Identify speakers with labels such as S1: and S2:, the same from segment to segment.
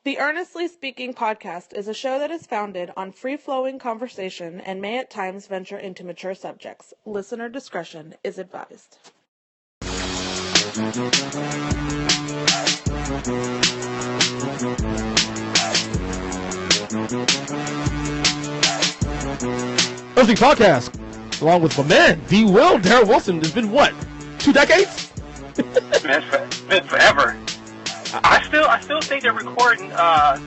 S1: The Earnestly Speaking podcast is a show that is founded on free-flowing conversation and may at times venture into mature subjects. Listener discretion is advised.
S2: Earnestly podcast, along with my man D-Wil, Darrel Wilson. It's been what, 2 decades?
S3: It's been forever. I still think they're recording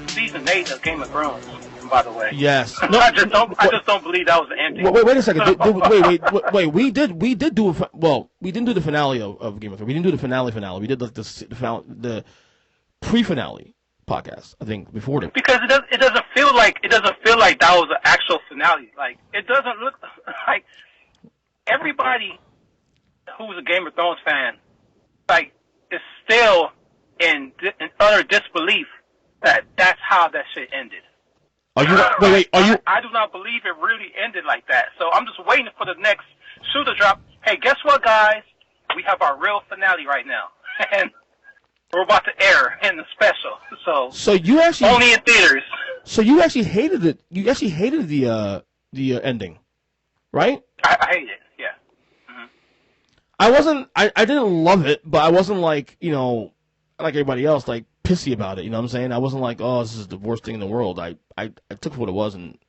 S3: season 8 of Game of Thrones. By the way,
S2: Yes.
S3: No, I just don't believe that was the ending.
S2: Wait a second. Wait. We did do we didn't do the finale of Game of Thrones. We didn't do the finale. We did the pre-finale podcast, I think, before that.
S3: Because it doesn't feel like that was an actual finale. Like, it doesn't look like everybody who's a Game of Thrones fan, like, is still in utter disbelief that that's how that shit ended.
S2: Are you? Wait. Are you?
S3: I do not believe it really ended like that. So I'm just waiting for the next shoe to drop. Hey, guess what, guys? We have our real finale right now, and we're about to air in the special. So you actually only in theaters.
S2: So you actually hated it. You actually hated the ending, right?
S3: I hate it. Yeah. Mm-hmm.
S2: I wasn't. I didn't love it, but I wasn't like, like everybody else, like pissy about it. You know what I'm saying? I wasn't like, oh, this is the worst thing in the world. I took it for what it was and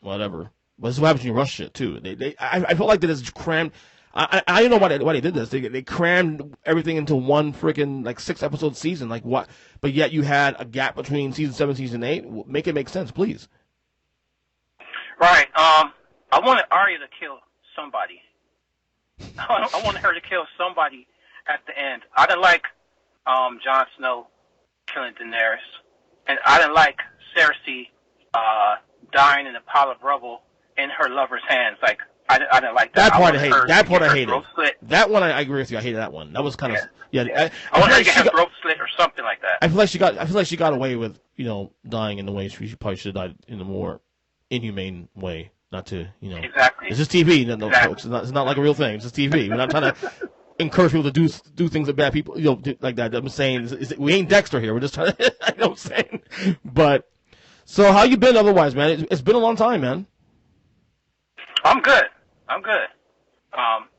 S2: whatever. But this is what happens when you rush shit too. I felt like they just crammed. I don't know why they did this. They crammed everything into one freaking 6-episode season. Like what? But yet you had a gap between season 7 and season 8. Make it make sense, please.
S3: Right. I wanted Arya to kill somebody. I wanted her to kill somebody at the end. I didn't like Jon Snow killing Daenerys, and I didn't like Cersei dying in a pile of rubble in her lover's hands. Like, I didn't like that.
S2: That part I hated. That one I agree with you. I hated that one. That was kind of
S3: I wanted her to get her throat slit or something like that.
S2: I feel like she got away with dying in the way she probably should have died in a more inhumane way. Not to
S3: Exactly.
S2: It's just TV, folks. It's not like a real thing. It's just TV. We're not trying to encourage people to do things that bad people like that. I'm saying we ain't Dexter here. We're just trying to. I know what I'm saying. But so how you been otherwise, man? It's been a long time, man.
S3: I'm good.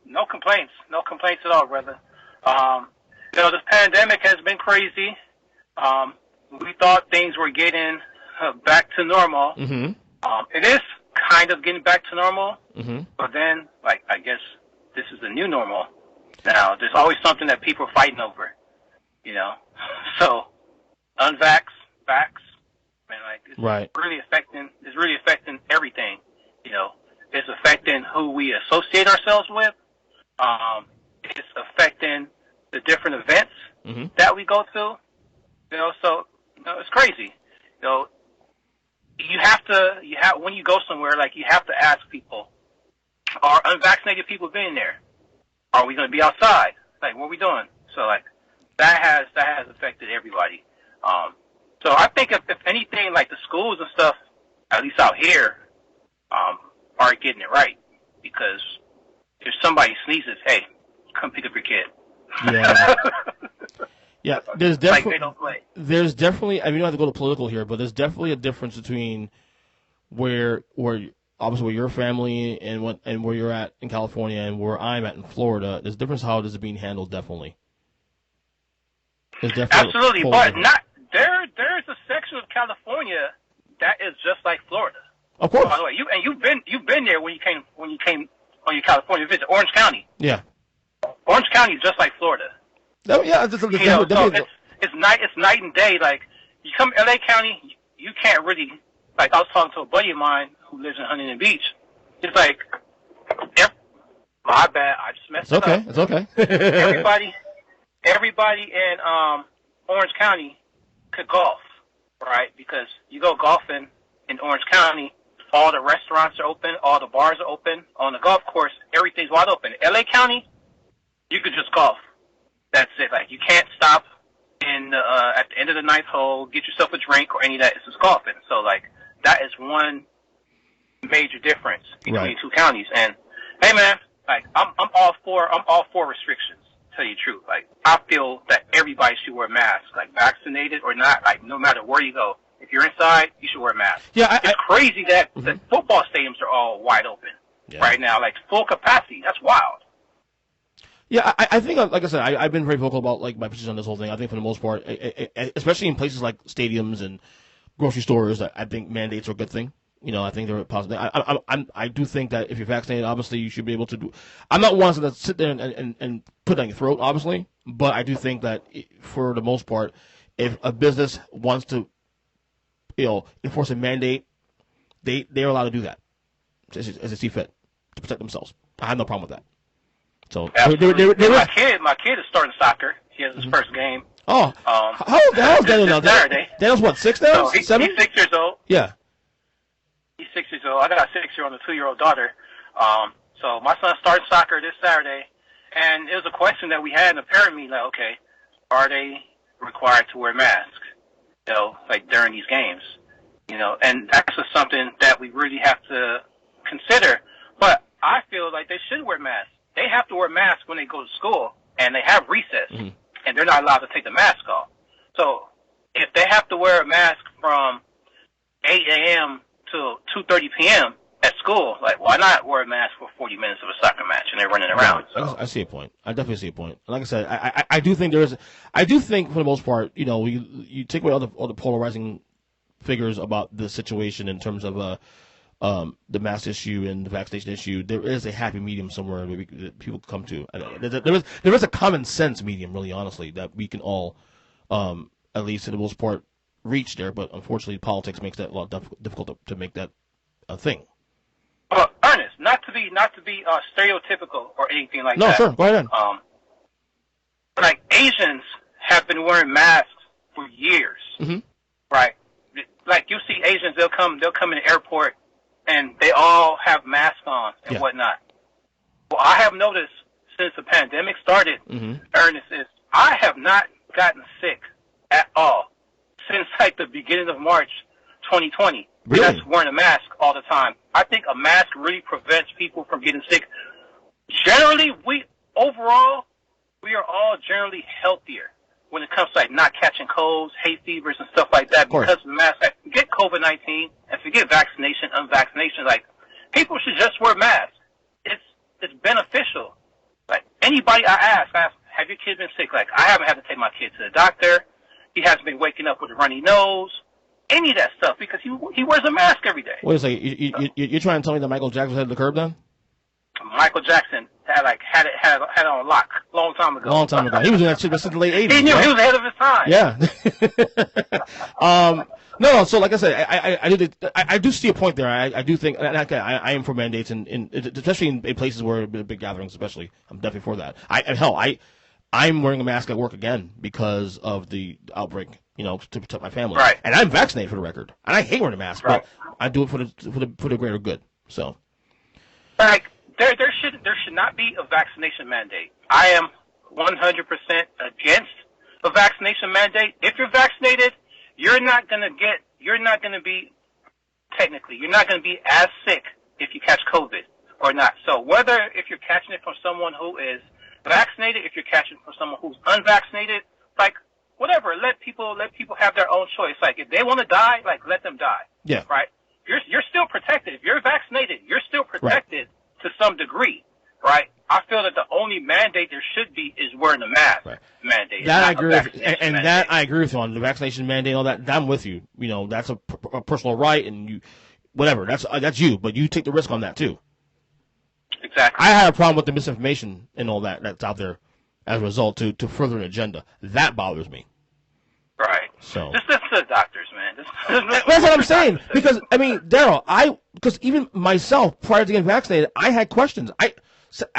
S3: No complaints. No complaints at all, brother. This pandemic has been crazy. We thought things were getting back to normal.
S2: Mm-hmm.
S3: It is kind of getting back to normal,
S2: mm-hmm.
S3: But then, I guess this is the new normal. Now, there's always something that people are fighting over, So, unvax, vax, man, it's
S2: right.
S3: It's really affecting everything, It's affecting who we associate ourselves with. It's affecting the different events
S2: mm-hmm.
S3: that we go to, So, it's crazy, when you go somewhere, you have to ask people, are unvaccinated people being there? Are we going to be outside? What are we doing? So, that has affected everybody. So I think if anything, the schools and stuff, at least out here, are getting it right. Because if somebody sneezes, hey, come pick up your kid.
S2: Yeah. Yeah, there's definitely.
S3: They don't play.
S2: There's definitely. I mean, you don't have to go to political here, but there's definitely a difference between where obviously where your family and where you're at in California and where I'm at in Florida. There's a difference how this is being handled. Definitely.
S3: Absolutely, but not there. There's a section of California that is just like Florida.
S2: Of course.
S3: By the way, you've been there when you came on your California visit, Orange County.
S2: Yeah.
S3: Orange County is just like Florida.
S2: No, yeah, it's
S3: night and day. You come to LA County, you can't really. I was talking to a buddy of mine who lives in Huntington Beach. It's my bad. I just messed it up.
S2: It's okay.
S3: everybody in Orange County could golf, right? Because you go golfing in Orange County, all the restaurants are open, all the bars are open. On the golf course, everything's wide open. LA County, you could just golf. That's it. You can't stop at the end of the ninth hole, get yourself a drink or any of that. It's just golfing. So that is one major difference between two counties. And hey, man, I'm all for restrictions. tell you the truth. Like, I feel that everybody should wear masks, like vaccinated or not. Like, no matter where you go, if you're inside, you should wear a mask.
S2: Yeah,
S3: it's crazy that the football stadiums are all wide open right now, like full capacity. That's wild.
S2: Yeah, I think, like I said, I've been very vocal about like my position on this whole thing. I think for the most part, especially in places like stadiums and grocery stores, I think mandates are a good thing. You know, I think they're positive. I do think that if you're vaccinated, obviously you should be able to do. I'm not one to sit there and put it on your throat, obviously, but I do think that for the most part, if a business wants to, enforce a mandate, they're allowed to do that as they see fit to protect themselves. I have no problem with that. So
S3: my kid is starting soccer. He has his first game.
S2: Oh, how old is Daniel now?
S3: Saturday.
S2: Daniel's what, 6 now?
S3: So
S2: 7?
S3: He's 6 years old.
S2: Yeah.
S3: He's 6 years old. I got a 6-year-old and a 2-year-old daughter. So my son started soccer this Saturday, and it was a question that we had in the parent meeting. Like, okay, are they required to wear masks? Like during these games. And that's just something that we really have to consider. But I feel like they should wear masks. They have to wear masks when they go to school, and they have recess, and they're not allowed to take the mask off. So if they have to wear a mask from 8 a.m. to 2:30 p.m. at school, like, why not wear a mask for 40 minutes of a soccer match and they're running around? So.
S2: I see a point. I definitely see a point. Like I said, I do think I do think for the most part, you take away all the polarizing figures about the situation in terms of the mask issue and the vaccination issue. There is a happy medium somewhere that people come to. There is a common sense medium, really, honestly, that we can all, at least for the most part, reach there. But unfortunately, politics makes that a lot difficult to make that a thing.
S3: Ernest, not to be stereotypical or anything like that.
S2: No, sure, go ahead.
S3: Like Asians have been wearing masks for years, right? Like you see Asians, they'll come in the airport and they all have masks on and whatnot. Well, I have noticed since the pandemic started, Ernest, is I have not gotten sick at all since like the beginning of March 2020.
S2: Really?
S3: That's wearing a mask all the time. I think a mask really prevents people from getting sick. Generally, we are all generally healthier when it comes to like not catching colds, hay fevers, and stuff like that because of the mask. Like, forget COVID-19 and forget vaccination, unvaccination. Like, people should just wear masks. It's beneficial. Like, anybody I ask, have your kids been sick? Like, I haven't had to take my kid to the doctor. He hasn't been waking up with a runny nose. Any of that stuff because he wears a mask every day.
S2: Wait a second, you're trying to tell me that Michael Jackson had the curb then?
S3: Michael Jackson had it on lock long time ago.
S2: Long time ago. He was doing that shit since the late 80s.
S3: He knew he was ahead of his time.
S2: Yeah. No. So like I said, I do see a point there. I do think, and I am for mandates, especially in places where big gatherings, especially. I'm definitely for that. I'm wearing a mask at work again because of the outbreak. To protect my family.
S3: Right.
S2: And I'm vaccinated for the record. And I hate wearing a mask, but I do it for the greater good. So.
S3: Like there should not be a vaccination mandate. I am 100% against a vaccination mandate. If you're vaccinated, you're not going to be as sick if you catch COVID or not. So whether if you're catching it from someone who is vaccinated, if you're catching it from someone who's unvaccinated, like, whatever, let people have their own choice. Like, if they want to die, like, let them die.
S2: Yeah.
S3: Right? You're still protected. If you're vaccinated, you're still protected to some degree. Right? I feel that the only mandate there should be is wearing a mask mandate.
S2: That I agree with, and that I agree with you on the vaccination mandate, all that. I'm with you. That's a personal right, and whatever. That's you, but you take the risk on that too.
S3: Exactly.
S2: I had a problem with the misinformation and all that's out there as a result to further an agenda. That bothers me.
S3: Right.
S2: So
S3: just listen to the doctors, man.
S2: That's what I'm saying. Because Darrel, because even myself, prior to getting vaccinated, I had questions. I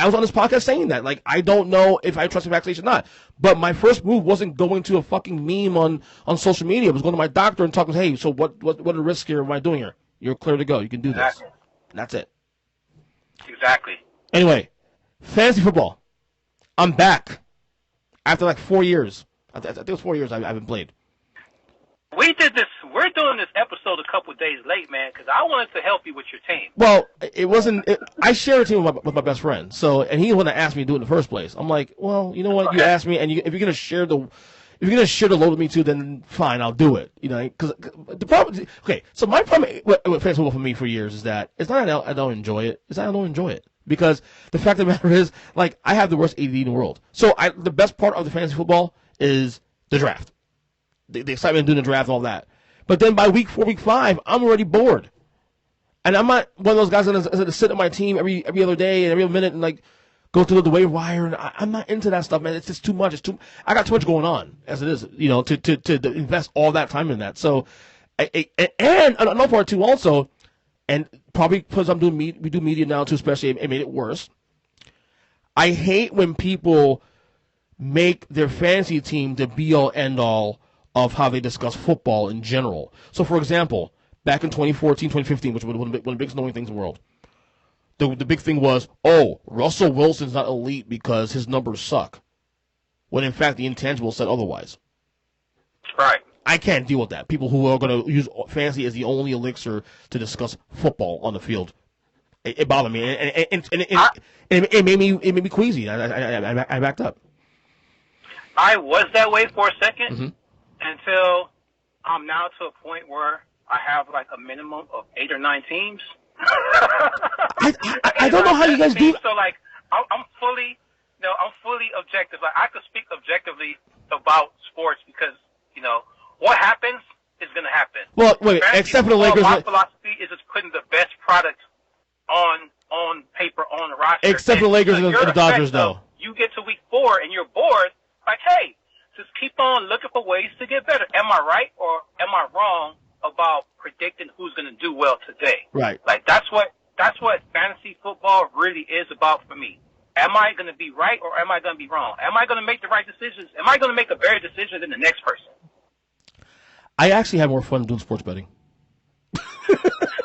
S2: was on this podcast saying that, like, I don't know if I trust the vaccination or not. But my first move wasn't going to a fucking meme on social media. It was going to my doctor and talking, hey, so what are the risks here? What am I doing here? You're clear to go. You can do this. And that's it.
S3: Exactly.
S2: Anyway, fantasy football. I'm back after like 4 years. I think it was 4 years I haven't played.
S3: We did this. We're doing this episode a couple couple days late, man, because I wanted to help you with your team.
S2: Well, it wasn't. I share a team with my best friend, and he wouldn't ask me to do it in the first place. I'm like, well, you know what?
S3: Okay.
S2: You asked me, and if you're gonna share the load with me too, then fine, I'll do it. You know, because the problem. Okay, so my problem with fantasy football for me for years is that it's not that I don't enjoy it. It's that I don't enjoy it. Because the fact of the matter is, like, I have the worst ADD in the world. So the best part of the fantasy football is the draft. The excitement of doing the draft and all that. But then by week 4, week 5, I'm already bored. And I'm not one of those guys that's going to sit on my team every other day and every minute and, like, go through the waiver wire. And I'm not into that stuff, man. It's just too much. I got too much going on, as it is, you know, to invest all that time in that. So, and another part, too, also, and probably because we do media now too, especially, it made it worse. I hate when people make their fantasy team the be-all, end-all of how they discuss football in general. So, for example, back in 2014, 2015, which was one of the biggest annoying things in the world, the big thing was, Russell Wilson's not elite because his numbers suck. When, in fact, the intangibles said otherwise.
S3: Right.
S2: I can't deal with that. People who are going to use fantasy as the only elixir to discuss football on the field. It bothered me, and it made me queasy. I backed up.
S3: I was that way for a second until I'm now to a point where I have like a minimum of 8 or 9 teams.
S2: I don't know how you guys do.
S3: So like I'm fully objective. Like I could speak objectively about sports because what happens is going to happen.
S2: Well, wait, except for the Lakers.
S3: My philosophy is just putting the best product on paper on the roster.
S2: Except for the Lakers and the Dodgers, though.
S3: You get to week 4 and you're bored. Like, hey, just keep on looking for ways to get better. Am I right or am I wrong about predicting who's going to do well today?
S2: Right.
S3: Like that's what fantasy football really is about for me. Am I going to be right or am I going to be wrong? Am I going to make the right decisions? Am I going to make a better decision than the next person?
S2: I actually have more fun doing sports betting.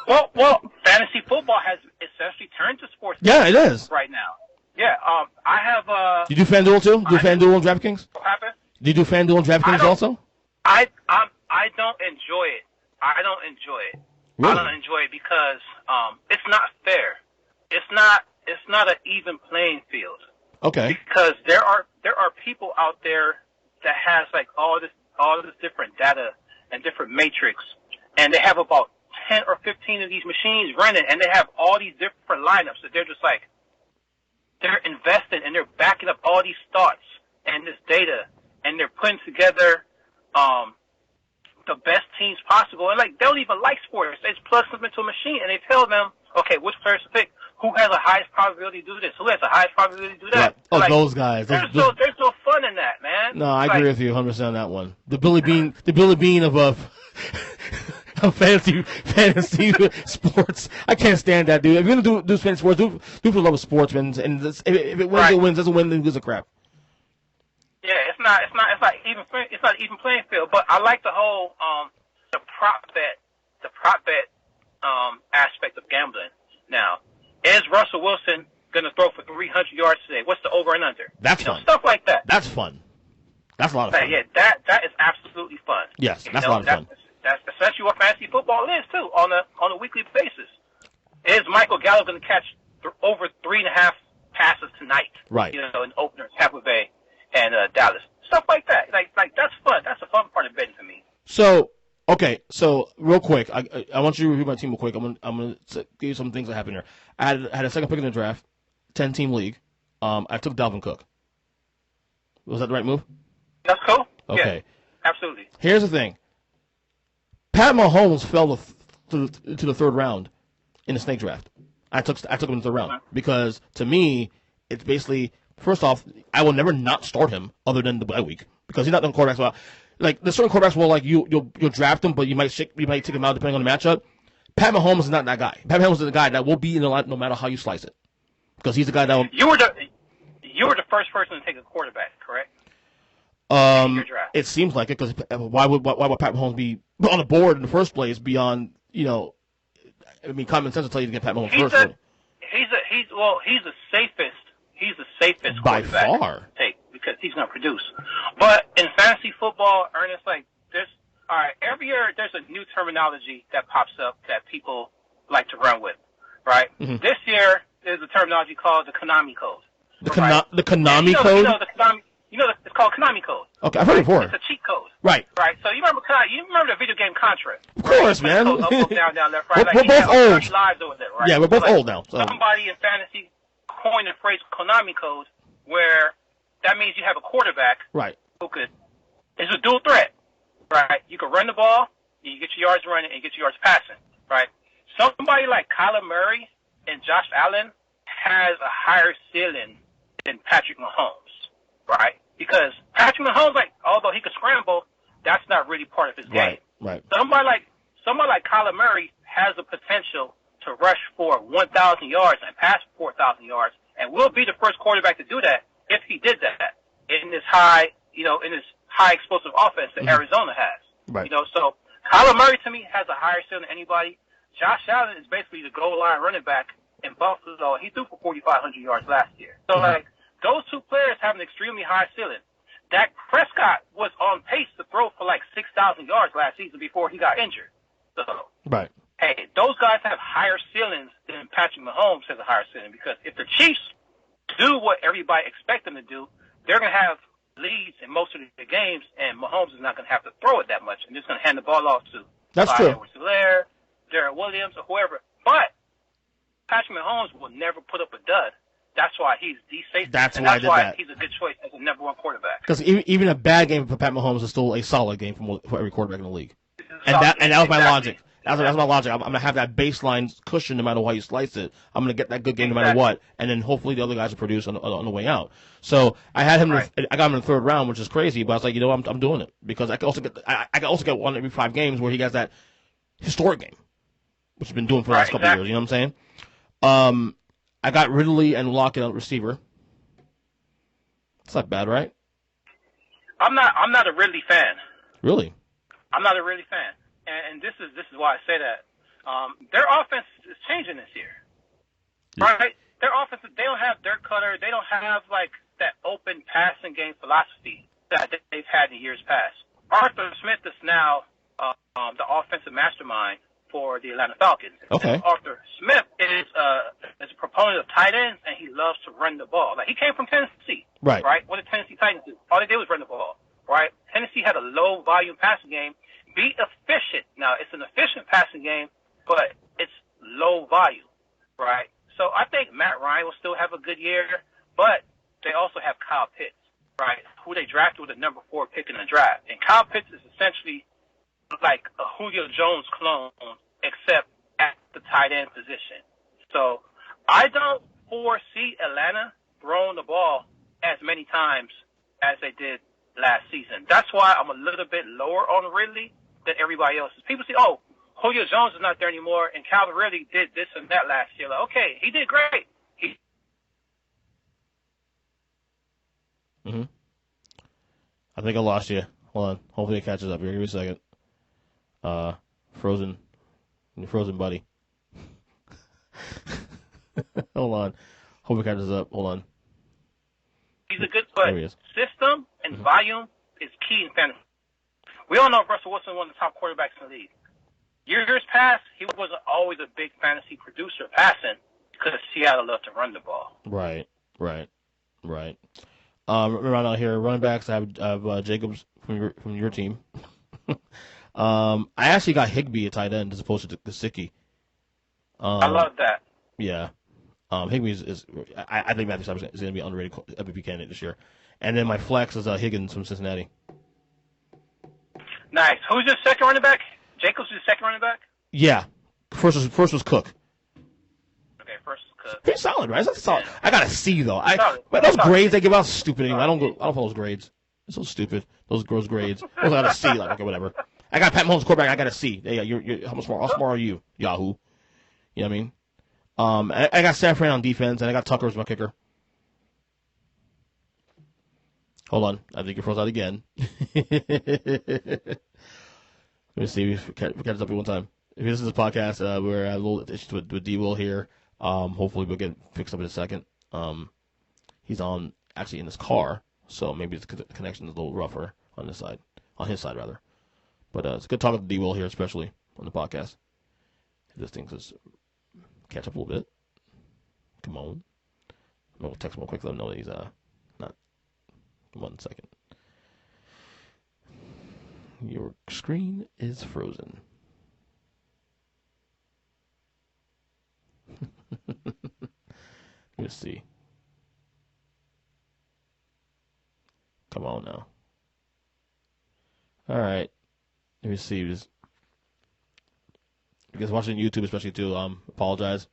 S3: Well, fantasy football has essentially turned to sports.
S2: Yeah, it is
S3: right now. Yeah, I have.
S2: You do FanDuel too? Do FanDuel and DraftKings?
S3: What happened?
S2: Do you do FanDuel and DraftKings also?
S3: I don't enjoy it. I don't enjoy it.
S2: Really?
S3: I don't enjoy it because it's not fair. It's not an even playing field.
S2: Okay.
S3: Because there are people out there that has like all this different data and different matrix, and they have about 10 or 15 of these machines running, and they have all these different lineups. So they're just like, they're investing and they're backing up all these thoughts and this data, and they're putting together the best teams possible. And like, they don't even like sports. They just plug them into a machine and they tell them, okay, which players to pick, who has the highest probability to do this, who has the highest probability to do that.
S2: Yeah. Oh,
S3: like,
S2: those guys.
S3: There's no fun in that, man.
S2: No, I agree with you 100% on that one. The Billy Bean of fantasy sports. I can't stand that, dude. If you're gonna do fantasy sports, do for the love of sportsmen. And if it wins, it wins. Doesn't win, then who gives a crap?
S3: Yeah, it's not even playing field. But I like the whole the prop bet aspect of gambling. Now, is Russell Wilson gonna throw for 300 yards today? What's the over and under?
S2: That's fun.
S3: Stuff like that.
S2: That's fun. That's a lot of fun.
S3: Yeah, that is absolutely fun.
S2: Yes, that's a lot of fun.
S3: That's essentially what fantasy football is too, on a weekly basis. Is Michael Gallup going to catch over 3.5 passes tonight?
S2: Right.
S3: In openers, Tampa Bay and Dallas, stuff like that. Like that's fun. That's a fun part of betting for me.
S2: So okay, so real quick, I want you to review my team real quick. I'm gonna give you some things that happened here. I had a second pick in the draft, 10-team league. I took Dalvin Cook. Was that the right move?
S3: That's cool.
S2: Okay.
S3: Yeah, absolutely.
S2: Here's the thing. Pat Mahomes fell to the third round in the snake draft. I took him in the third round because to me it's basically, first off, I will never not start him other than the bye week because he's not the quarterback. So like the certain quarterbacks will like you'll draft him, but you might take him out depending on the matchup. Pat Mahomes is not that guy. Pat Mahomes is the guy that will be in the line no matter how you slice it because he's the guy that will.
S3: You were the first person to take a quarterback, correct?
S2: It seems like it because why would Pat Mahomes be on the board in the first place beyond common sense will tell you to get Pat Mahomes first.
S3: He's the safest
S2: by
S3: quarterback
S2: far
S3: to take because he's going to produce. But in fantasy football, Ernest, like all right, every year there's a new terminology that pops up that people like to run with, right?
S2: Mm-hmm.
S3: This year there's a terminology called the Konami Code.
S2: The
S3: right?
S2: Konami Code?
S3: It's called Konami Code.
S2: Okay, I've heard it before.
S3: It's a cheat code.
S2: Right.
S3: Right. So you remember the video game Contra?
S2: Of course,
S3: right?
S2: man.
S3: Up, down, left, right.
S2: We're both old.
S3: Lives over there, right?
S2: Yeah, we're both old now. So.
S3: Somebody in fantasy coined the phrase Konami Code, where that means you have a quarterback
S2: right.
S3: who is a dual threat, right? You can run the ball, you get your yards running, and you get your yards passing, right? Somebody like Kyler Murray and Josh Allen has a higher ceiling than Patrick Mahomes, right? Because Patrick Mahomes, although he could scramble, that's not really part of his game.
S2: Right.
S3: Somebody like Kyler Murray has the potential to rush for 1,000 yards and pass for 4,000 yards, and will be the first quarterback to do that if he did that in this high explosive offense that Arizona has.
S2: Right.
S3: So Kyler Murray to me has a higher ceiling than anybody. Josh Allen is basically the goal line running back in Buffalo. He threw for 4,500 yards last year. So those two players have an extremely high ceiling. Dak Prescott was on pace to throw for 6,000 yards last season before he got injured. So,
S2: right.
S3: Hey, those guys have higher ceilings than Patrick Mahomes has a higher ceiling, because if the Chiefs do what everybody expects them to do, they're going to have leads in most of the games, and Mahomes is not going to have to throw it that much, and just going to hand the ball off to Edwards-Helaire, Darrel Williams, or whoever. But Patrick Mahomes will never put up a dud. That's why he's the safety.
S2: That's why
S3: he's a good choice as a number one quarterback.
S2: Because even a bad game for Pat Mahomes is still a solid game for every quarterback in the league. And that was my logic. That's my logic. I'm going to have that baseline cushion no matter how you slice it. I'm going to get that good game no matter what, and then hopefully the other guys will produce on the way out. So I had him. Right. I got him in the third round, which is crazy. But I was like, I'm doing it because I can also get one every 5 games where he gets that historic game, which he's been doing for the last couple of years. You know what I'm saying? I got Ridley and Lockett at receiver. It's not bad, right?
S3: I'm not a Ridley fan.
S2: Really?
S3: I'm not a Ridley fan. And this is why I say that. Their offense is changing this year, right? Their offense, they don't have Dirk Cutter. They don't have that open passing game philosophy that they've had in years past. Arthur Smith is now the offensive mastermind for the Atlanta Falcons.
S2: Okay.
S3: Arthur Smith is a proponent of tight ends, and he loves to run the ball. He came from Tennessee,
S2: right?
S3: What did Tennessee Titans do? All they did was run the ball, right? Tennessee had a low volume passing game. Be efficient. Now, it's an efficient passing game, but it's low volume, right? So I think Matt Ryan will still have a good year, but they also have Kyle Pitts, right, who they drafted with a number 4 pick in the draft. And Kyle Pitts is essentially like a Julio Jones clone, except at the tight end position. So I don't foresee Atlanta throwing the ball as many times as they did last season. That's why I'm a little bit lower on Ridley than everybody else. People say, oh, Julio Jones is not there anymore, and Calvin Ridley did this and that last year. Okay, he did great.
S2: I think I lost you. Hold on. Hopefully it catches up here. Give me a second. Frozen, buddy. Hold on. Hope it catches up. Hold on.
S3: He's a good player. System and volume is key in fantasy. We all know Russell Wilson is one of the top quarterbacks in the league. Years past, he wasn't always a big fantasy producer passing because Seattle loved to run the ball.
S2: Right. Right out here, running backs, I have Jacobs from your team. I actually got Higbee at tight end as opposed to Gesicki.
S3: I love that.
S2: Yeah. Higbee is I think Matthew Stafford is going to be an underrated MVP candidate this year. And then my flex is Higgins from Cincinnati.
S3: Nice. Who's your second running back? Jacobs is your second running back?
S2: Yeah. First was Cook.
S3: Okay, first was Cook.
S2: Pretty solid, right? That's solid. I got a C though. But
S3: those
S2: grades they give out stupid anyway. I don't follow those grades. It's so stupid. Those grades. I got a C. Okay, whatever. I got Pat Mahomes quarterback. I got a C. Yeah, you're how smart are you, Yahoo? You know what I mean? I got Safran on defense, and I got Tucker as my kicker. Hold on. I think you froze out again. Let me see if we catch up here one time. If this is a podcast, we're at a little issues with D-Wil here. Hopefully we'll get fixed up in a second. He's actually in his car, so maybe the connection is a little rougher on this side. On his side, rather. But it's good talking to D-Wil here, especially on the podcast. This thing just catch up a little bit. Come on. I'm going to text him real quick, let him know that he's not. 1 second. Your screen is frozen. Let's see. Come on now. All right. Let me see. Just, you guys watching YouTube, especially too. Apologize.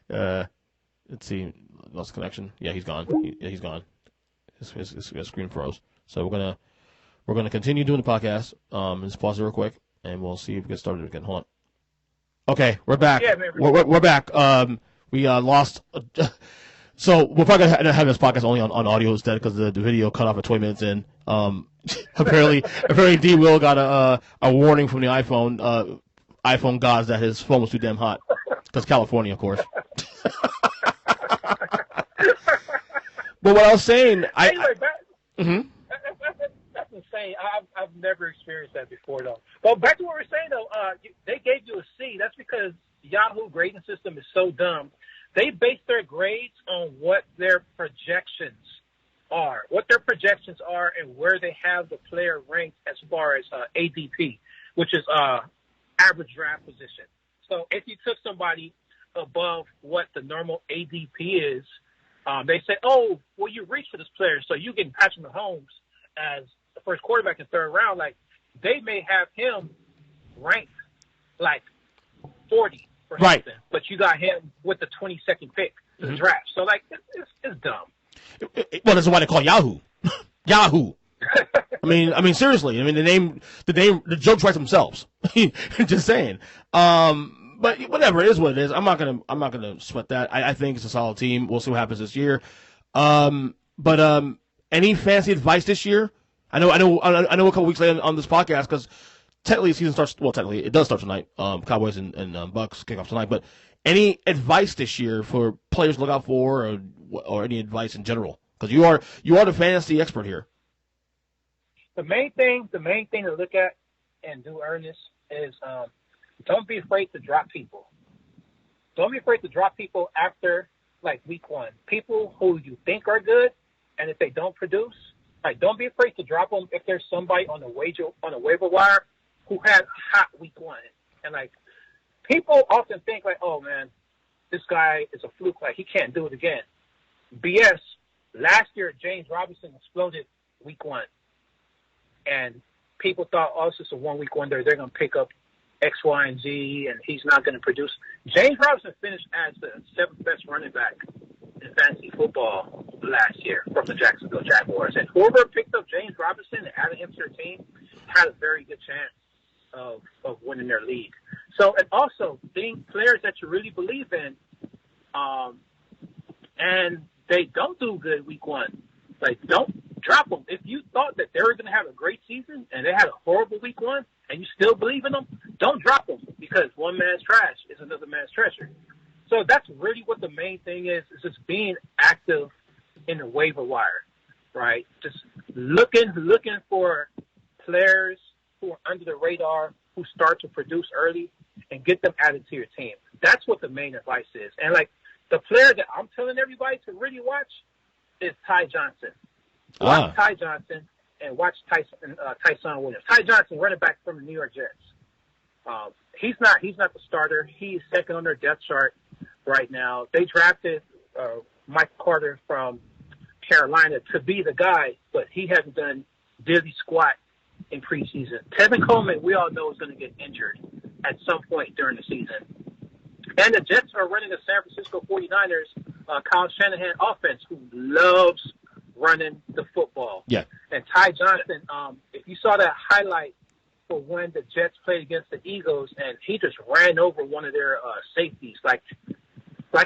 S2: Let's see. Lost connection. Yeah, he's gone. He's gone. His screen froze. So we're gonna continue doing the podcast. Just pause it real quick, and we'll see if we get started again. Hold on. Okay, we're back.
S3: Yeah, man,
S2: we're back. We lost. So we're probably gonna have this podcast only on audio instead because the video cut off at 20 minutes in. Apparently D-Wil got a warning from the iPhone gods that his phone was too damn hot because California, of course. But what I was saying,
S3: that's insane. I've never experienced that before, though. But back to what we're saying, though, they gave you a C. That's because Yahoo grading system is so dumb. They base their grades on what their projections are, and where they have the player ranked as far as ADP, which is average draft position. So if you took somebody above what the normal ADP is, they say, oh, well, you reached for this player, so you get Patrick Mahomes as the first quarterback in the third round. Like, they may have him ranked like 40 for
S2: right,
S3: something, but you got him with the 22nd pick in the draft. So, like, it's dumb.
S2: Well, that's why they call Yahoo. Yahoo. I mean, seriously. I mean, the jokes write themselves. Just saying. But whatever, it is what it is. I'm not gonna sweat that. I think it's a solid team. We'll see what happens this year. But any fancy advice this year? I know. A couple weeks later on this podcast because technically the season starts. Well, technically it does start tonight. Cowboys and Bucks kick off tonight. But any advice this year for players to look out for, or any advice in general? Because you are the fantasy expert here.
S3: The main thing to look at and do, Ernest, is don't be afraid to drop people. Don't be afraid to drop people after like week one. People who you think are good, and if they don't produce, like, don't be afraid to drop them if there's somebody on the waiver wire who had hot week one. And like, people often think like, oh man, this guy is a fluke, like he can't do it again. BS. Last year, James Robinson exploded week one. And people thought, oh, it's just a 1 week wonder. They're going to pick up X, Y, and Z, and he's not going to produce. James Robinson finished as the 7th best running back in fantasy football last year from the Jacksonville Jaguars. And whoever picked up James Robinson and added him to their team had a very good chance of winning their league. So, and also, being players that you really believe in, and they don't do good week one. Like, don't drop them. If you thought that they were going to have a great season and they had a horrible week one and you still believe in them, don't drop them because one man's trash is another man's treasure. So that's really what the main thing is just being active in the waiver wire, right? Just looking for players who are under the radar, who start to produce early, and get them added to your team. That's what the main advice is. And, like, the player that I'm telling everybody to really watch is Ty Johnson. Watch Ty Johnson and watch Tyson Williams. Ty Johnson, running back from the New York Jets. He's not the starter. He's second on their depth chart right now. They drafted Mike Carter from Carolina to be the guy, but he hasn't done diddly squat in preseason. Tevin Coleman, we all know, is going to get injured at some point during the season. And the Jets are running a San Francisco 49ers, Kyle Shanahan offense, who loves running the football.
S2: Yeah. And
S3: Ty Johnson, if you saw that highlight for when the Jets played against the Eagles, and he just ran over one of their safeties, like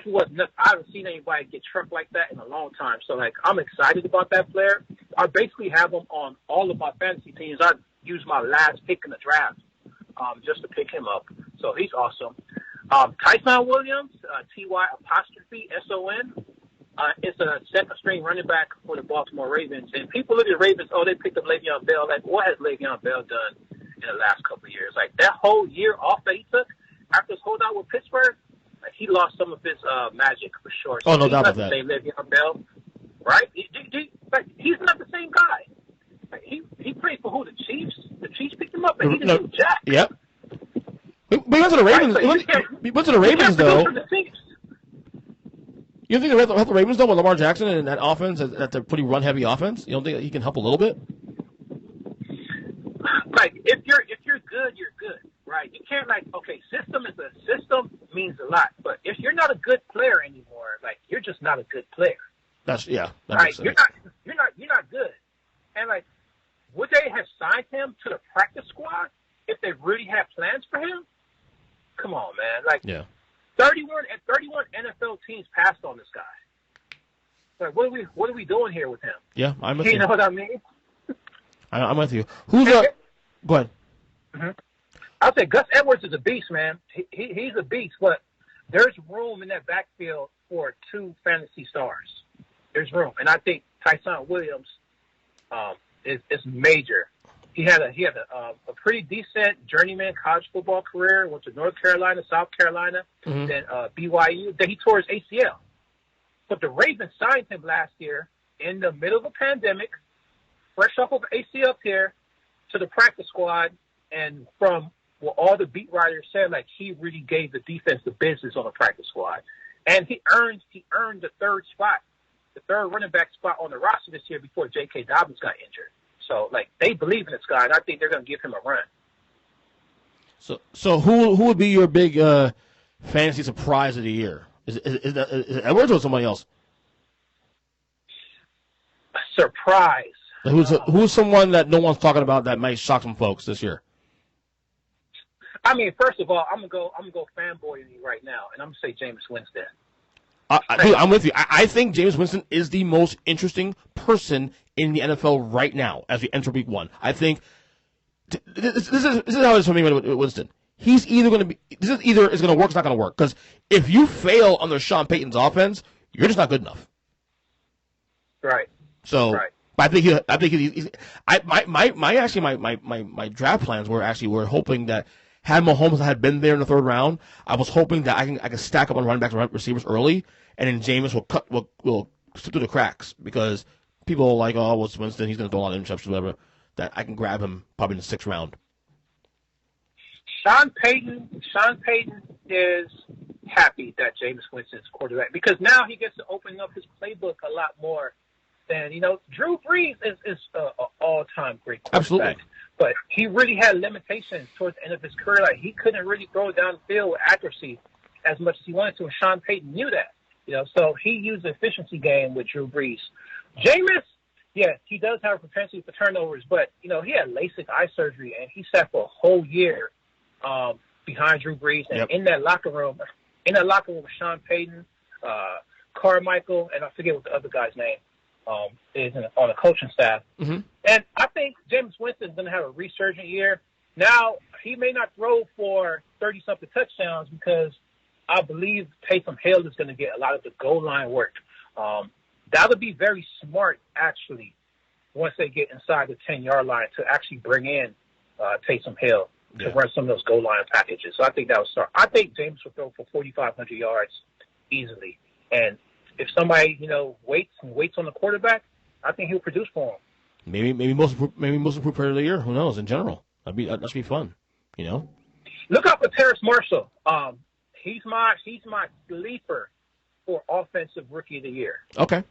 S3: he wasn't. I haven't seen anybody get trucked like that in a long time. So, like, I'm excited about that player. I basically have him on all of my fantasy teams. I used my last pick in the draft just to pick him up. So he's awesome. Tyson Williams, Ty''Son, is a second-string running back for the Baltimore Ravens. And people look at the Ravens, oh, they picked up Le'Veon Bell. Like, what has Le'Veon Bell done in the last couple of years. Like, that whole year off that he took after his holdout with Pittsburgh, like, he lost some of his magic for sure. So
S2: no doubt about that.
S3: He's not the same Le'Veon Bell, right? Like, he's not the same guy. Like, he played for who? The Chiefs? The Chiefs picked him up, and he didn't do jack.
S2: Yep. But he went to the Ravens.
S3: Right?
S2: He went to the Ravens, though. You don't think they help the Ravens, though, with Lamar Jackson and that offense, that they're pretty run-heavy offense? You don't think he can help a little bit?
S3: Like, if you're good, you're good, right? You can't, like, okay, system means a lot, but if you're not a good player anymore, like, you're just not a good player.
S2: That
S3: right?
S2: makes sense.
S3: You're not good. And, like, would they have signed him to the practice squad if they really had plans for him? Come on, man. Like, 31 NFL teams passed on this guy. Like, what are we doing here with him?
S2: Yeah, I'm with you.
S3: You know what I mean?
S2: I'm with you. Go ahead.
S3: Mm-hmm. I'll say Gus Edwards is a beast, man. He's a beast, but there's room in that backfield for 2 fantasy stars. There's room, and I think Tyson Williams is major. He had a pretty decent journeyman college football career. Went to North Carolina, South Carolina, then BYU. Then he tore his ACL. But the Ravens signed him last year in the middle of a pandemic, fresh off of ACL tear, to the practice squad. And from what all the beat writers said, like, he really gave the defense the business on the practice squad. And he earned the third running back spot on the roster this year before J.K. Dobbins got injured. So, like, they believe in this guy, and I think they're going to give him a run.
S2: So who would be your big fantasy surprise of the year? Is it Edwards or somebody else?
S3: Surprise.
S2: Who's someone that no one's talking about that might shock some folks this year?
S3: I mean, first of all, I'm gonna go fanboy you right now, and I'm gonna say Jameis Winston.
S2: Dude, I'm with you. I think Jameis Winston is the most interesting person in the NFL right now as we enter Week 1. I think this is how it is for me with Winston. He's either going to be – this is either is going to work or it's not going to work. Because if you fail under Sean Payton's offense, you're just not good enough.
S3: Right.
S2: So – but I think he's my draft plans were hoping that had Mahomes had been there in the third round, I was hoping that I can stack up on running backs and receivers early, and then Jameis will slip through the cracks because people are like, oh, what's Winston? He's going to throw a lot of interceptions, whatever. That I can grab him probably in the 6th round.
S3: Sean Payton is happy that Jameis Winston is quarterback because now he gets to open up his playbook a lot more. And, Drew Brees is an all-time great quarterback.
S2: Absolutely.
S3: But he really had limitations towards the end of his career. Like, he couldn't really throw it down the field with accuracy as much as he wanted to, and Sean Payton knew that. So he used the efficiency game with Drew Brees. Jameis, yes, he does have a propensity for turnovers, but, he had LASIK eye surgery, and he sat for a whole year behind Drew Brees. And in that locker room with Sean Payton, Carmichael, and I forget what the other guy's name is on the coaching staff. Mm-hmm. And I think Jameis Winston is going to have a resurgent year. Now, he may not throw for 30-something touchdowns because I believe Taysom Hill is going to get a lot of the goal line work. That would be very smart, actually, once they get inside the 10-yard line to actually bring in Taysom Hill to run some of those goal line packages. So I think that would start. I think James will throw for 4,500 yards easily. And if somebody, waits on the quarterback, I think he'll produce for him.
S2: Maybe most improved player of the year. Who knows? In general, that should be fun.
S3: Look out for Terrace Marshall. He's my sleeper for offensive rookie of the year.
S2: Okay,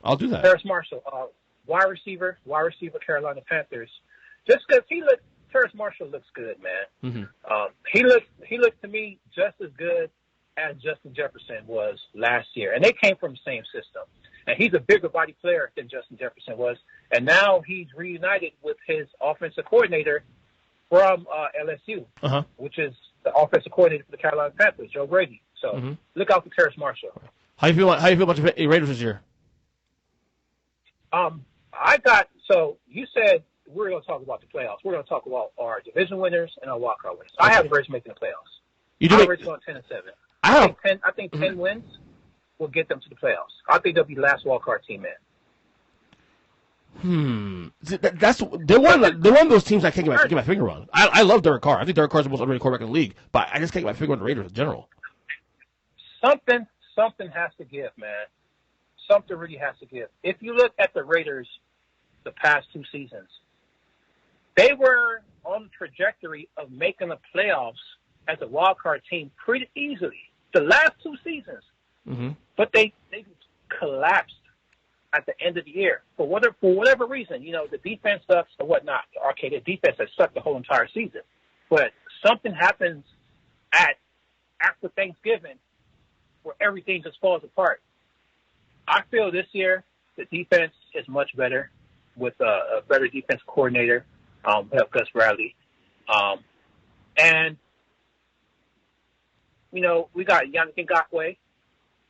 S2: I'll do that.
S3: Terrace Marshall, wide receiver, Carolina Panthers. Just because Terrace Marshall looks good, man. Mm-hmm. He looked to me just as good as Justin Jefferson was last year, and they came from the same system. And he's a bigger body player than Justin Jefferson was, and now he's reunited with his offensive coordinator from LSU, which is the offensive coordinator for the Carolina Panthers, Joe Brady. So look out for Terrace Marshall. How do you feel
S2: about your Raiders this year?
S3: So you said we're going to talk about the playoffs. We're going to talk about our division winners and our wildcard winners. Okay. I have the Raiders making the playoffs.
S2: You do?
S3: I have the Raiders going 10-7. I think 10 wins will get them to the playoffs. I think they'll be the last wildcard team in.
S2: They're one of those teams I can't get my finger on. I love Derek Carr. I think Derek Carr's the most underrated quarterback in the league, but I just can't get my finger on the Raiders in general.
S4: Something has to give, man. Something really has to give. If you look at the Raiders the past 2 seasons, they were on the trajectory of making the playoffs as a wild card team pretty easily the last 2 seasons.
S2: Mm-hmm.
S4: But they collapsed at the end of the year for whatever reason. You know, the defense sucks or whatnot. Okay, the defense has sucked the whole entire season. But something happens after Thanksgiving where everything just falls apart. I feel this year the defense is much better with a better defense coordinator, Gus Bradley. And, you know, we got Yannick Ngakoue,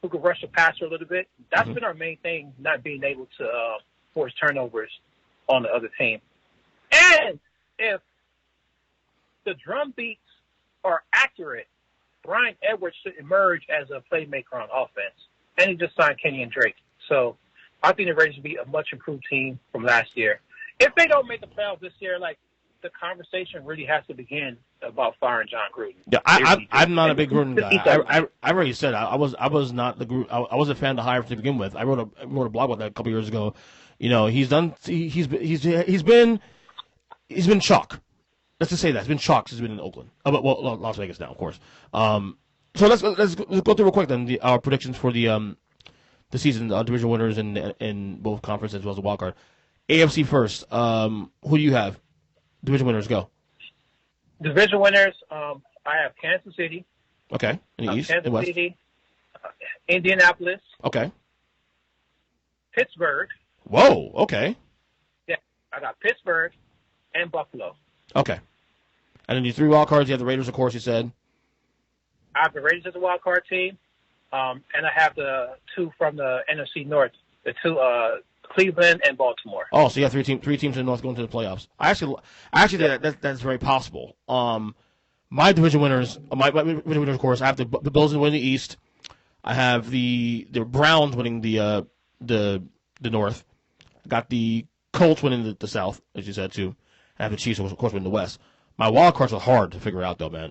S4: who could rush the passer a little bit. That's been our main thing, not being able to force turnovers on the other team. And if the drum beats are accurate, Brian Edwards should emerge as a playmaker on offense. And he just signed Kenny and Drake. So I think the Raiders will be a much improved team from last year. If they don't make the playoffs this year, like, the conversation really has to begin about firing John Gruden.
S2: Yeah, I'm not a big Gruden guy. I already said I was not the Gruden. I was a fan of the hire to begin with. I wrote a blog about that a couple years ago. You know, he's been chalk. Let's just say that he's been chalk since he's been in Oakland. Well, Las Vegas now, of course. So let's go through real quick then our predictions for the season, division winners in both conferences as well as the wild card. AFC first. Who do you have? Division winners, go.
S4: Division winners, I have Kansas City.
S2: Okay. In the East,
S4: Kansas
S2: West.
S4: City, Indianapolis.
S2: Okay.
S4: Pittsburgh.
S2: Whoa, okay.
S4: Yeah, I got Pittsburgh and Buffalo.
S2: Okay. And then your 3 wild cards, you have the Raiders, of course, you said.
S4: I have the Raiders as a wild card team, and I have the 2 from the NFC North, the 2 Cleveland and Baltimore.
S2: Oh, so you have 3 teams in the North going to the playoffs. I actually think that's very possible. My division winners, of course, I have the Bills winning the East. I have the Browns winning the North. I got the Colts winning the South, as you said too. I have the Chiefs, of course, winning the West. My wild cards are hard to figure out, though, man.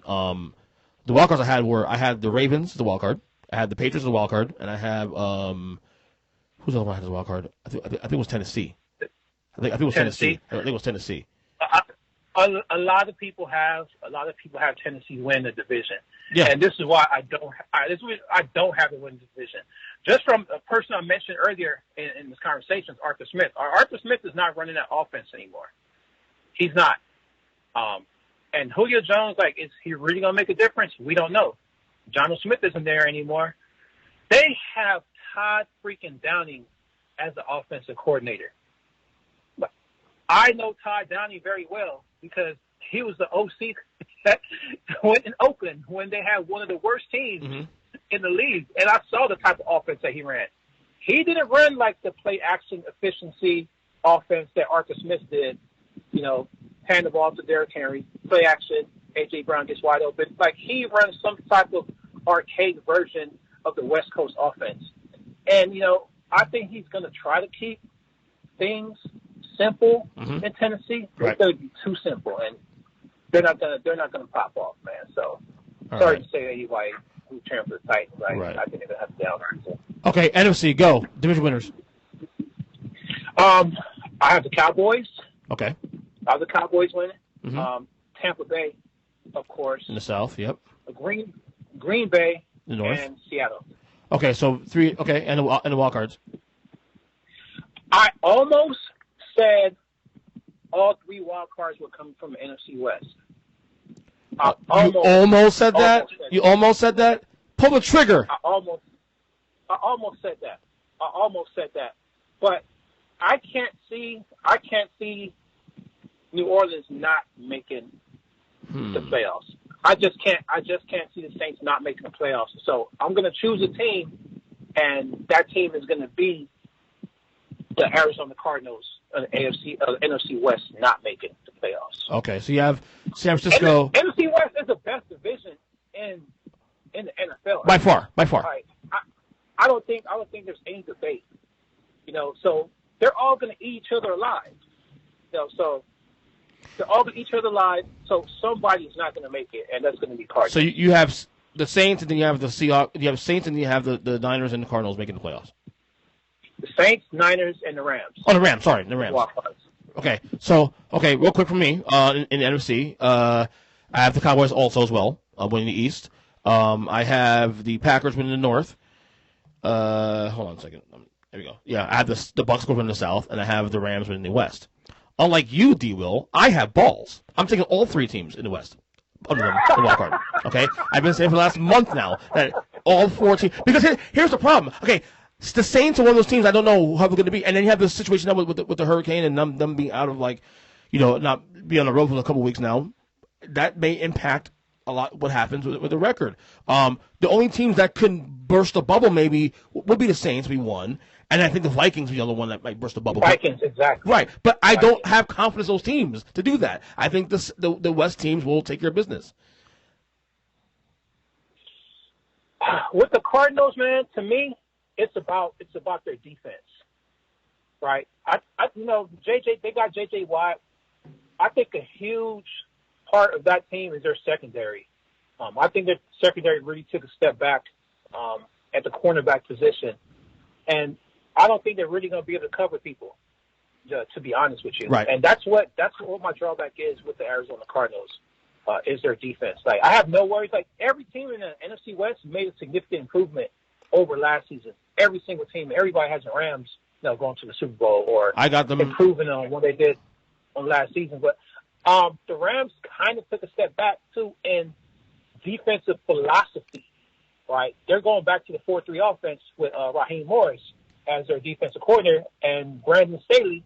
S2: The wild cards I had the Ravens, the wild card. I had the Patriots, the wild card, and I have who's the other one I had as a wild card? I think it was Tennessee. I think it was Tennessee. I think it was Tennessee.
S4: A lot of people have Tennessee win the division.
S2: Yeah.
S4: And this is why I don't have it win the division. Just from a person I mentioned earlier in this conversation, Arthur Smith. Arthur Smith is not running that offense anymore. He's not. And Julio Jones, is he really going to make a difference? We don't know. John Smith isn't there anymore. They have Todd freaking Downing as the offensive coordinator. But I know Todd Downing very well because he was the OC in Oakland when they had one of the worst teams in the league. And I saw the type of offense that he ran. He didn't run like the play action efficiency offense that Arthur Smith did. You know, hand the ball to Derrick Henry, play action, A.J. Brown gets wide open. Like, he runs some type of archaic version of the West Coast offense. And, you know, I think he's going to try to keep things simple in Tennessee.
S2: Right.
S4: It's going to be too simple, and they're not going to pop off, man. So,
S2: All
S4: sorry
S2: right.
S4: to say to anybody who turned for the Titans.
S2: Right.
S4: I think they're going to have to down. So.
S2: Okay, NFC, go. Division winners.
S4: I have the Cowboys.
S2: Okay.
S4: I have the Cowboys winning. Tampa Bay, of course.
S2: In the South, yep.
S4: Green Bay,
S2: The North.
S4: and Seattle.
S2: Okay, so 3. Okay, and the wild cards.
S4: I almost said all 3 wild cards were coming from the NFC West.
S2: You almost said that? You almost said that? Pull the trigger.
S4: I almost said that. But I can't see New Orleans not making the playoffs. I just can't see the Saints not making the playoffs. So I'm going to choose a team, and that team is going to be the Arizona Cardinals, NFC West, not making the playoffs.
S2: Okay, so you have San Francisco.
S4: NFC West is the best division in the NFL.
S2: By far.
S4: Right. I don't think there's any debate. You know, so they're all going to eat each other alive. So they're all going to eat each other alive. So somebody's not going to make it, and that's going to be Cardinals.
S2: So you have the Saints, and then you have the Seahawks. You have Saints, and then you have the Niners and the Cardinals making the playoffs.
S4: The Saints, Niners, and the Rams.
S2: Oh, the Rams. Sorry, the Rams. Okay, so real quick for me in the NFC, I have the Cowboys also as well, winning the East. I have the Packers winning the North. Hold on a second. There we go. Yeah, I have the Bucs winning the South, and I have the Rams winning the West. Unlike you, D-Will, I have balls. I'm taking all three teams in the West under the wild card. Okay, I've been saying for the last month now that all four teams. Because here's the problem. Okay. The Saints are one of those teams I don't know how they're going to be, and then you have this situation now with the hurricane and them being out of not be on the road for a couple of weeks now. That may impact a lot what happens with the record. The only teams that can burst the bubble maybe would be the Saints, be one, and I think the Vikings be the other one that might burst the bubble.
S4: Vikings, exactly.
S2: Right, but I don't have confidence in those teams to do that. I think the West teams will take care of business.
S4: With the Cardinals, man, to me, it's about their defense, right? They got J.J. Watt. I think a huge part of that team is their secondary. I think their secondary really took a step back at the cornerback position, and I don't think they're really going to be able to cover people, to be honest with you.
S2: Right.
S4: And that's what my drawback is with the Arizona Cardinals, is their defense. Like, I have no worries. Like, every team in the NFC West made a significant improvement over last season. Every single team, everybody has the Rams, going to the Super Bowl or
S2: I got them
S4: improving on what they did on last season. But the Rams kind of took a step back too in defensive philosophy. Right, they're going back to the 4-3 offense with Raheem Morris as their defensive coordinator and Brandon Staley,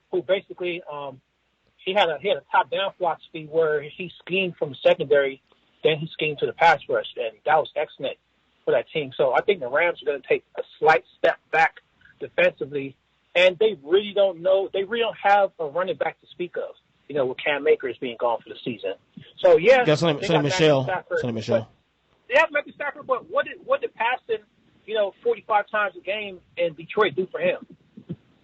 S4: who basically he had a top down philosophy where he schemed from the secondary, then he schemed to the pass rush, and that was excellent for that team. So I think the Rams are going to take a slight step back defensively, and they really don't have a running back to speak of, with Cam Akers being gone for the season. So, yeah.
S2: Sonny Michel.
S4: They have Matthew Stafford, but what did passing, 45 times a game in Detroit do for him?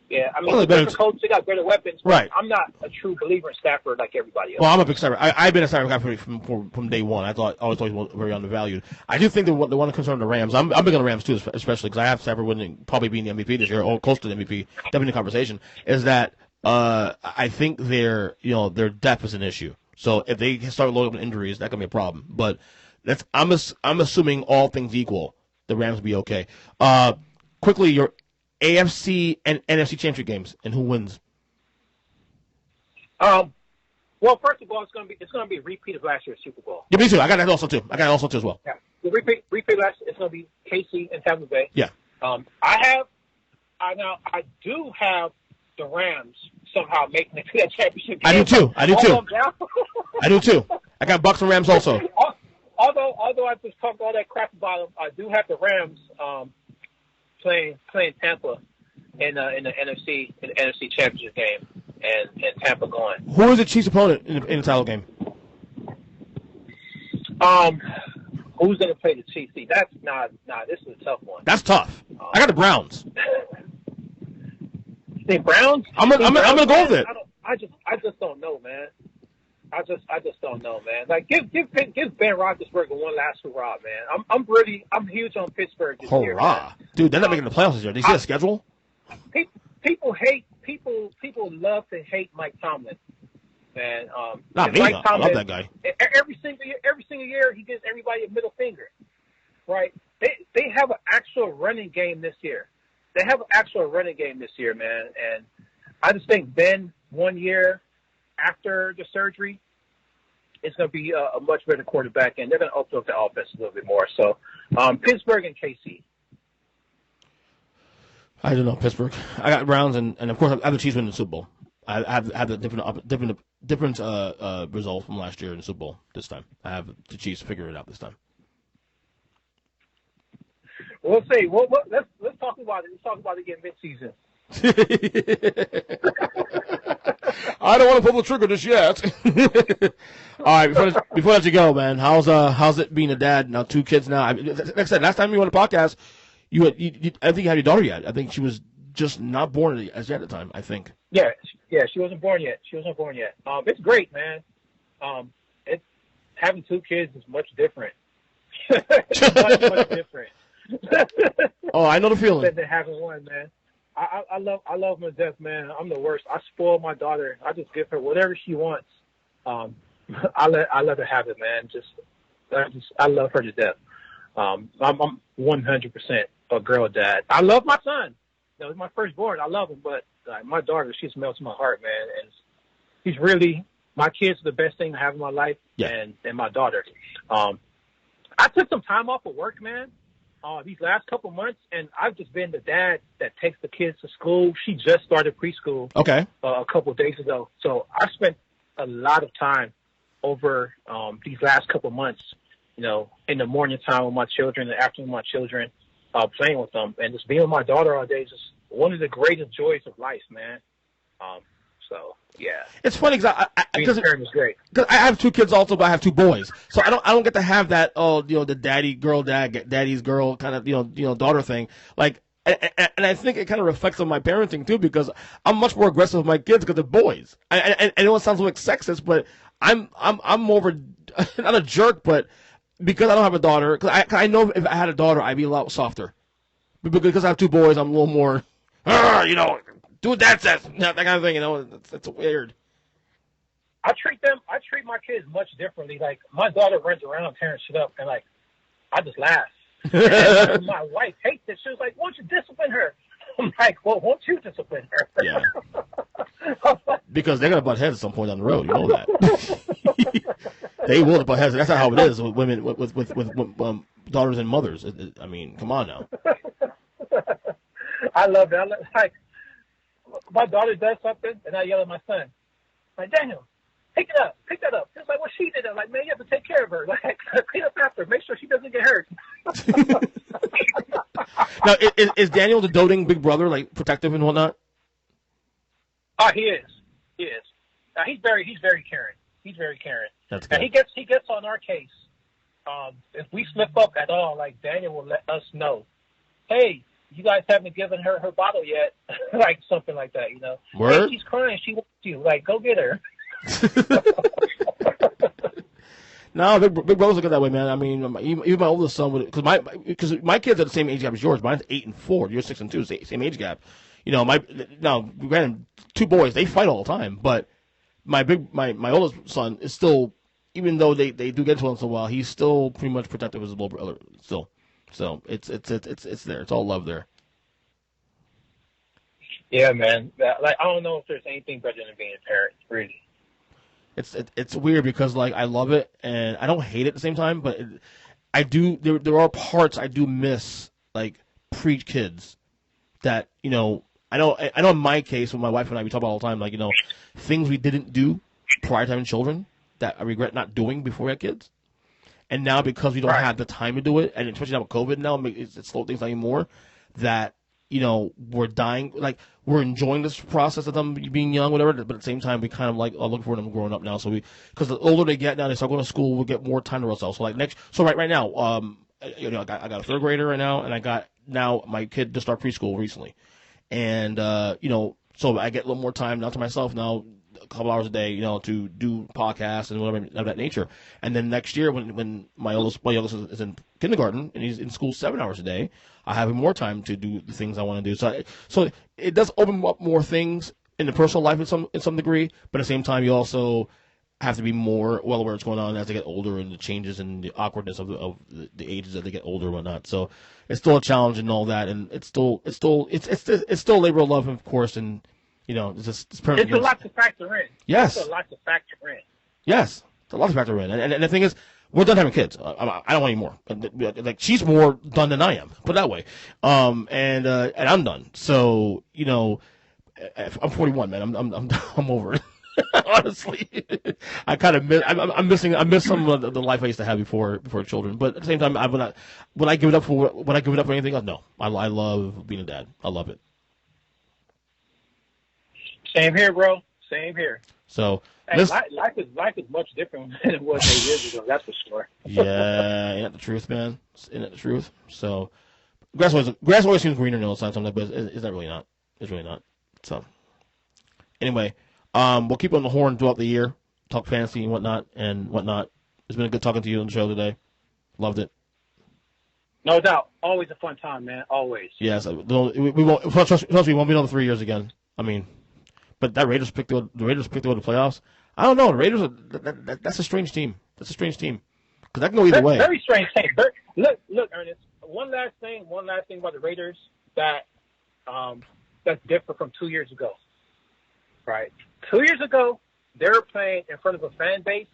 S4: Yeah, I mean, different coach, they got better weapons. But
S2: right.
S4: I'm not a true believer in Stafford like everybody else.
S2: Well, I'm a big Stafford. I've been a Stafford guy from day one. I always thought he was very undervalued. I do think the one concern the Rams. I'm big on the Rams too, especially because I have Stafford probably being the MVP this year, or close to the MVP, definitely in the conversation. Is that I think their depth is an issue. So if they start loading up injuries, that can be a problem. But I'm assuming all things equal, the Rams will be okay. Quickly, your AFC and NFC championship games, and who wins?
S4: Well, first of all, it's going to be a repeat of last year's Super Bowl.
S2: Yeah, me too. I got that also too. As well.
S4: Yeah, the repeat last year. It's going to be KC and Tampa Bay.
S2: Yeah.
S4: I do have the Rams somehow making it to that championship game.
S2: I do too. I do too. I got Bucs and Rams also.
S4: Although I just talked all that crap about them, I do have the Rams playing Tampa in the NFC championship game, and Tampa going.
S2: Who is the Chiefs' opponent in the title game?
S4: Who's going to play the Chiefs? See, that's this is a tough one.
S2: That's tough. I got the Browns.
S4: The Browns?
S2: I'm gonna go with it.
S4: I just don't know, man. I just don't know, man. Like, give Ben Roethlisberger one last hurrah, man. I'm huge on Pittsburgh this year.
S2: Hurrah, dude! They're not making the playoffs this year. Did you see the schedule?
S4: People love to hate Mike Tomlin, man.
S2: Not me.
S4: Mike Tomlin,
S2: I love that guy.
S4: Every single year, he gives everybody a middle finger, right? They have an actual running game this year. Man. And I just think Ben, 1 year after the surgery, is going to be a much better quarterback, and they're going to open up the offense a little bit more. So, Pittsburgh and KC.
S2: I don't know, Pittsburgh. I got Browns, and of course, I have the Chiefs winning the Super Bowl. I have the different result from last year in the Super Bowl this time. I have the Chiefs figure it out this time.
S4: We'll see. Well, let's talk about it. Let's talk about it again mid-season.
S2: I don't want to pull the trigger just yet. All right, before I let you go, man, how's it being a dad now? 2 kids now. Like I said, last time you were on the podcast, I think you had your daughter yet. I think she was just not born as yet at the time, I think.
S4: Yeah, she wasn't born yet. It's great, man. It's having 2 kids is much different. much different.
S2: Oh, I know the feeling.
S4: Than having one, man. I love my death, man. I'm the worst. I spoil my daughter. I just give her whatever she wants. I let her have it, man. I love her to death. I'm 100% a girl dad. I love my son. You know, he's my firstborn. I love him, but my daughter, she's melts my heart, man. And he's really, my kids are the best thing I have in my life, and my daughter. I took some time off of work, man, these last couple months, and I've just been the dad that takes the kids to school. She just started preschool a couple of days ago. So I spent a lot of time over these last couple of months, you know, in the morning time with my children, in the afternoon with my children, playing with them. And just being with my daughter all day is just one of the greatest joys of life, man. So, yeah.
S2: It's funny because
S4: is great.
S2: Cause I have 2 kids also, but I have 2 boys, so I don't get to have that the daddy's girl kind of daughter thing. Like, and I think it kind of reflects on my parenting too, because I'm much more aggressive with my kids because they're boys. I know it sounds like sexist, but I'm more of a not a jerk, but because I don't have a daughter, because I know if I had a daughter, I'd be a lot softer. But because I have 2 boys, I'm a little more, do what Dad says, that kind of thing. You know, it's weird.
S4: I treat my kids much differently. Like, my daughter runs around tearing shit up, and like, I just laugh. And my wife hates it. She was like, "Why don't you discipline her?" I'm like, "Well, won't you discipline her?"
S2: Yeah. Because they're gonna butt heads at some point down the road. You know that. They will butt heads. That's not how it is with women, with daughters and mothers. I mean, come on now.
S4: I love that. Like, my daughter does something, and I yell at my son, like, "Daniel, pick that up." It's like, "Well, she did it." Like, "Man, you have to take care of her. Like, clean up after her. Make sure she doesn't get hurt."
S2: Now, is Daniel the doting big brother, like protective and whatnot?
S4: Oh, he is. He's very caring.
S2: That's good.
S4: And he gets on our case. If we slip up at all, like, Daniel will let us know. "Hey, you guys haven't given her bottle yet," like something like that, you know.
S2: Word?
S4: "Hey, she's crying. She wants you. Like, go get her."
S2: No, big brothers look at that way, man. I mean, even my oldest son would, because my kids are the same age gap as yours. Mine's 8 and 4. You're 6 and 2, same age gap. You know, granted, 2 boys, they fight all the time, but my oldest son is still, even though they do get into it once in a while, he's still pretty much protective of his little brother still. So it's there. It's all love there.
S4: Yeah, man. Like, I don't know if there's anything better than being a parent, really.
S2: It's weird because, like, I love it and I don't hate it at the same time, but I do. There are parts I do miss, like pre-kids, that, you know. I know in my case, with my wife and I, we talk about all the time, like, you know, things we didn't do prior to having children that I regret not doing before we had kids. And now, because we don't have the time to do it, and especially now with COVID now, it's slowed things down even more, that, you know, we're dying, like, we're enjoying this process of them being young, whatever, but at the same time, we kind of, like, are looking for them growing up now. So because the older they get now, they start going to school, we'll get more time to ourselves. So, like, right now, you know, I got a 3rd grader right now, and I got now my kid to start preschool recently. And, you know, so I get a little more time now to myself now, a couple hours a day, you know, to do podcasts and whatever of that nature. And then next year, when my youngest is in kindergarten and he's in school 7 hours a day, I have more time to do the things I want to do. So it does open up more things in the personal life in some degree, but at the same time, you also have to be more well aware of what's going on as they get older and the changes and the awkwardness of the ages that they get older and whatnot. So it's still a challenge and all that, and it's still labor of love, of course, and, you know, it's
S4: a lot to factor in.
S2: Yes.
S4: It's a lot to factor in.
S2: Yes. It's a lot to factor in. And the thing is, we're done having kids. I don't want any more. Like, she's more done than I am, put it that way. And I'm done. So, you know, I'm 41, man. I'm over it. Honestly, I kind of I miss some of the life I used to have before children. But at the same time, when I give it up for anything else, no. I love being a dad. I love it.
S4: Same here, bro. Same here.
S2: So,
S4: hey, life is much different than it was 8 years ago. That's for sure.
S2: Yeah, ain't that the truth, man? Ain't that the truth? So, grass always seems greener on the other side sometimes, but it's not really not. It's really not. So, anyway, we'll keep on the horn throughout the year, talk fantasy and whatnot. It's been a good talking to you on the show today. Loved it.
S4: No doubt. Always a fun time, man. Always.
S2: Yes, we won't. Trust me, we won't be another 3 years again. I mean, but that Raiders picked the playoffs. I don't know. The Raiders that's a strange team. That's a strange team because that can go either way.
S4: Very strange team. Look, Ernest. One last thing about the Raiders that's different from 2 years ago. Right. 2 years ago, they were playing in front of a fan base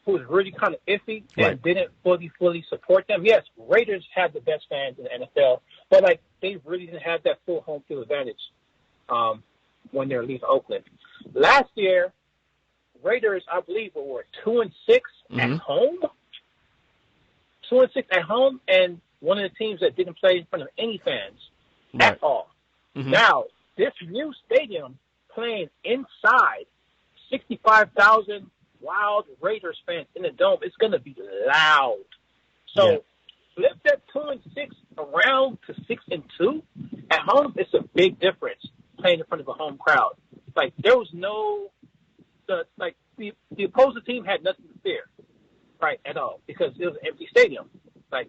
S4: who was really kind of iffy and didn't fully support them. Yes, Raiders had the best fans in the NFL, but like they really didn't have that full home field advantage when they were leaving Oakland. Last year, Raiders, I believe, were 2-6 at home. 2-6 at home, and one of the teams that didn't play in front of any fans at all. Mm-hmm. Now, this new stadium playing inside 65,000 wild Raiders fans in the dome, it's going to be loud. So flip that 2-6 around to 6-2 at home. It's a big difference playing in front of a home crowd. Like there was the opposing team had nothing to fear, right, at all because it was an empty stadium. Like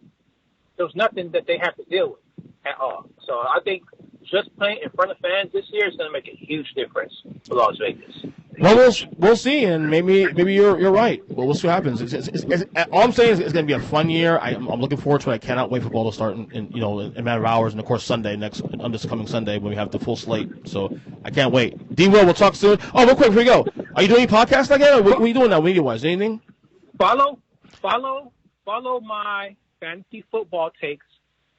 S4: there was nothing that they had to deal with at all. So I think just playing in front of fans this year is going to make a huge difference for Las Vegas.
S2: Well, we'll see, and maybe you're right. Well, we'll see what happens. All I'm saying is it's going to be a fun year. I'm looking forward to it. I cannot wait for football to start in a matter of hours, and of course on this coming Sunday when we have the full slate. So I can't wait. D-Wil, we'll talk soon. Oh, real quick, before we go, are you doing any podcasts again, or what are you doing now, media-wise? Anything?
S4: Follow my fantasy football takes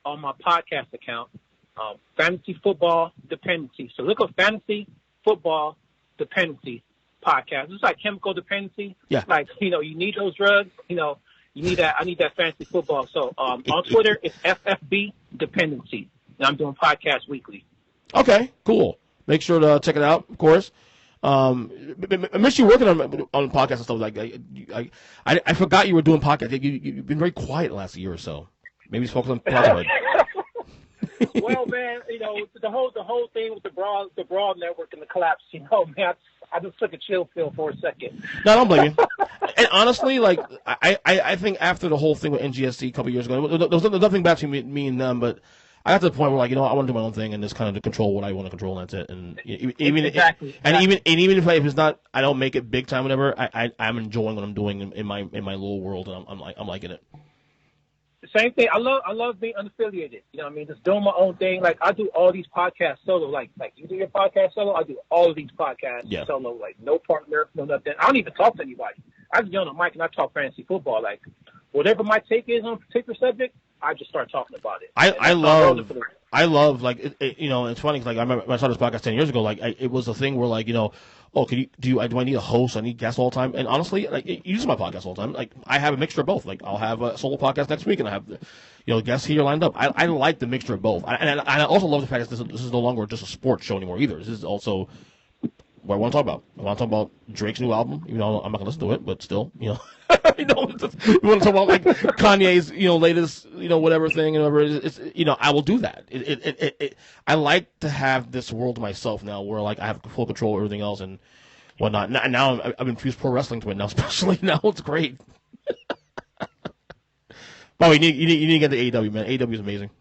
S4: on my podcast account, Fantasy Football Dependency. So look up Fantasy Football Dependency podcast. It's like chemical dependency.
S2: Yeah.
S4: Like, you need those drugs. You need that. I need that fantasy football. So on Twitter, it's FFB Dependency. And I'm doing podcasts weekly.
S2: Okay, cool. Make sure to check it out, of course. I miss you working on podcasts and stuff like that. I forgot you were doing podcasts. You've been very quiet the last year or so. Maybe focus on fatherhood.
S4: Well, man, the whole thing with the broad network and the collapse, man, I just took a chill pill for a second.
S2: No, I don't blame you. And honestly, like I think after the whole thing with NGSC a couple years ago, there was nothing bad between me and them, but I got to the point where, like, I want to do my own thing and just kind of control what I want to control, and that's it. And even if it's not, I don't make it big time, whatever. I'm enjoying what I'm doing in my little world, and I'm liking it.
S4: Same thing. I love being unaffiliated. You know what I mean? Just doing my own thing. Like I do all these podcasts solo. Like you do your podcast solo. I do all of these podcasts solo. Like no partner, no nothing. I don't even talk to anybody. I just get on the mic and I talk fantasy football. Like whatever my take is on a particular subject, I just start talking about it. I
S2: love like it's funny. Like I remember when I started this podcast 10 years ago. Like it was a thing where like do I need a host? I need guests all the time. And honestly, like you use my podcast all the time. Like I have a mixture of both. Like I'll have a solo podcast next week, and I have guests here lined up. I like the mixture of both. And I also love the fact that this is no longer just a sports show anymore either. This is also what I want to talk about. I want to talk about Drake's new album, even though I'm not gonna listen to it, but still, we want to talk about like Kanye's, latest, whatever thing, and whatever. It's I will do that. I like to have this world to myself now, where like I have full control of everything else and whatnot. Now I've infused pro wrestling to it now, especially now. It's great. Oh, you need to get the AEW, man. AEW is amazing.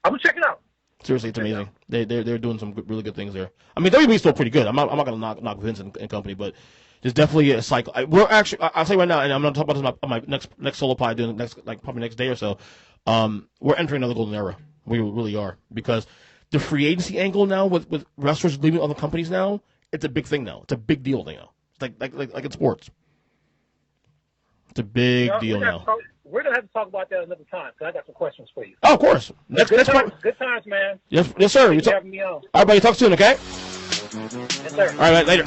S4: I'm gonna check it out.
S2: Seriously, it's amazing. They're doing some really good things there. I mean, WWE's still pretty good. I'm not gonna knock Vince and company, but there's definitely a cycle. We're actually, I'll say right now, and I'm gonna talk about this on my next solo pod doing probably next day or so. We're entering another golden era. We really are, because the free agency angle now with wrestlers leaving other companies now, it's a big thing now. It's a big deal now. It's like in sports. It's a big deal now.
S4: We're going to have to talk about that another time, because I got some questions for you.
S2: Oh, of course.
S4: Good times, man.
S2: Yes, sir.
S4: Thanks for having me on.
S2: All right, buddy. Talk soon, okay?
S4: Yes, sir.
S2: All right, later.